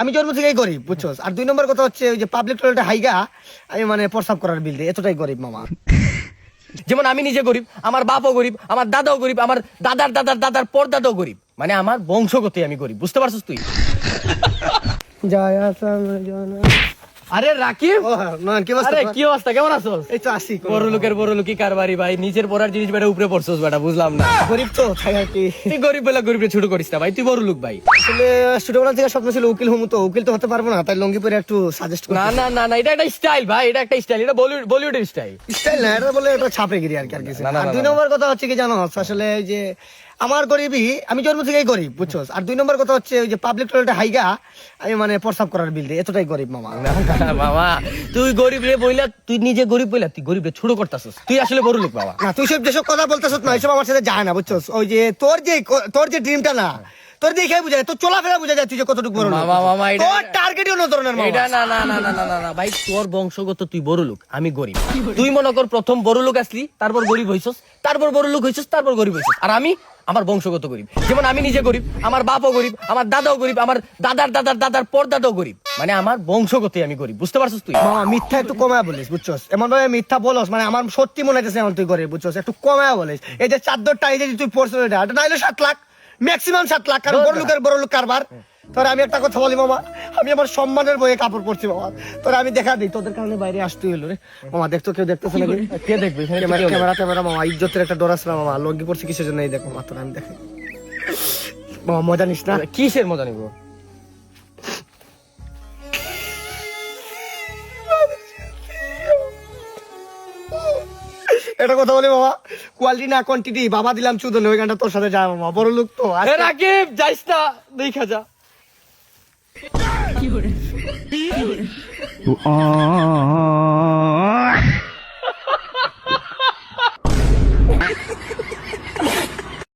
আমি জন্ম থেকেই গরিব বুঝছো। আর 2 নম্বর কথা হচ্ছে ওই যে পাবলিক টয়লেটে হাইগা আমি মানে প্রস্রাব করার বিল দিই, এতটাই গরিব মামা। যেমন আমি নিজে গরিব, আমার বাপও গরিব, আমার দাদাও গরিব, আমার দাদার দাদার দাদার পরদাদাও গরিব, মানে আমার বংশগতই আমি গরিব, বুঝতে পারছিস তুই? জয় আসাম জনা। আরে রাকিব, ও হ্যাঁ, নয়ন কি অবস্থা আরে তোর? কি অবস্থা, কেমন আছোস? এই তো আসি। বড় লোকের বড় লোকই কারবারি ভাই, নিজের পড়ার জিনিস বেটা উপরে পড়ছস বেটা, বুঝলাম না। গরিব তো তাই আর কি। তুই গরিব বলে গরিবরে ছোট করিস না ভাই, তুই বড় লোক ভাই। আসলে ছোটবেলা থেকে স্বপ্ন ছিল উকিল হবো, তো উকিল তো হতে পারবো না, তাই লঙ্গি পরে একটু সাজেস্ট না করতে। না না না, এটা একটা স্টাইল ভাই, এটা একটা স্টাইল, এটা বলিউডের স্টাইল। স্টাইল না, এটা বলে এটা ছাপে গিরি আর কি, আর কিছু না, না। না, আর না, 2 না। নম্বর কথা হচ্ছে কি জানো, আসলে এই যে আমার গরিবই, আমি জন্ম থেকেই গরিব বুঝছো। আর 2 নম্বর কথা হচ্ছে ওই যে পাবলিক টয়লেটে হাইগা আমি মানে প্রস্রাব করার বিল দিই, এতটাই গরিব মামা। মামা তুই গরিব রে বইলা, তুই নিজে গরিব বইলা তুই গরিবরে ছোট করতাছস, তুই আসলে বড় লোক বাবা। না তুই সব যেসব কথা বলতেছ না, এসব আমার সাথে যায় না বুঝছো। ওই যে তোর যে ড্রিমটা না, তোর দেখে বুঝা যায়, তোর চলাফেরা বুঝা যায় তুই যে কতটুকু বড় লোক। মামা, মামা, এটা- তোর টার্গেটই অন্য ধরনের মামা। এটা না না না না না না না ভাই, তোর বংশগত তুই বড় লোক, আমি গরিব। তুই মনে কর প্রথম বড় লোক আসলি, তারপর গরিব হইছস, তারপর বড় লোক হইছস, তারপর গরিব হইছস। আর আমি আমার বংশগত গরিব। যেমন আমি নিজে গরিব, আমার বাপও গরিব, আমার দাদাও গরিব, আমার দাদার দাদার দাদার পরদাদাও গরিব, মানে আমার বংশগতই আমি গরিব, বুঝতে পারছিস তুই? মামা মিথ্যা একটু কমায় বলিস বুঝছো, এমন ভাবে মিথ্যা বলস মানে আমার সত্যি মনে হচ্ছে এমন তুই গরিব বুঝছো, একটু কমায় বলিস। এই যে চাদরটা এই যে তুই পড়ছো, এটা নাইলে 7 লাখ, ম্যাক্সিমাম 7 লাখ, কারণ বড় লোক কারবার। তোর আমি একটা কথা বলি মামা, আমি আমার সম্মানের বইয়ে কাপড় পরছি মামা, তোর আমি দেখা দিই, তোদের কারণে বাইরে আসতে হলো রে মামা। দেখতো কেউ দেখতেছে নাকি? কে দেখবে? এখানে তো কেউ নেই। ক্যামেরা মামা, ইজ্জতের একটা ডর আছে না মামা, লঙ্গি পড়ছি কিসের জন্য, এই দেখো মামা, তোর আমি দেখাই মামা, মজা নিস না। কিসের মজা নিব? এটা কথা বলি মামা, কোয়ালিটি না কোয়ান্টিটি, বাবা দিলাম চুদন, ওই গানটা তোর সাথে যায় মামা, বড় লোক তো। এ রাকিব, যাইস না, দেখা যা। আ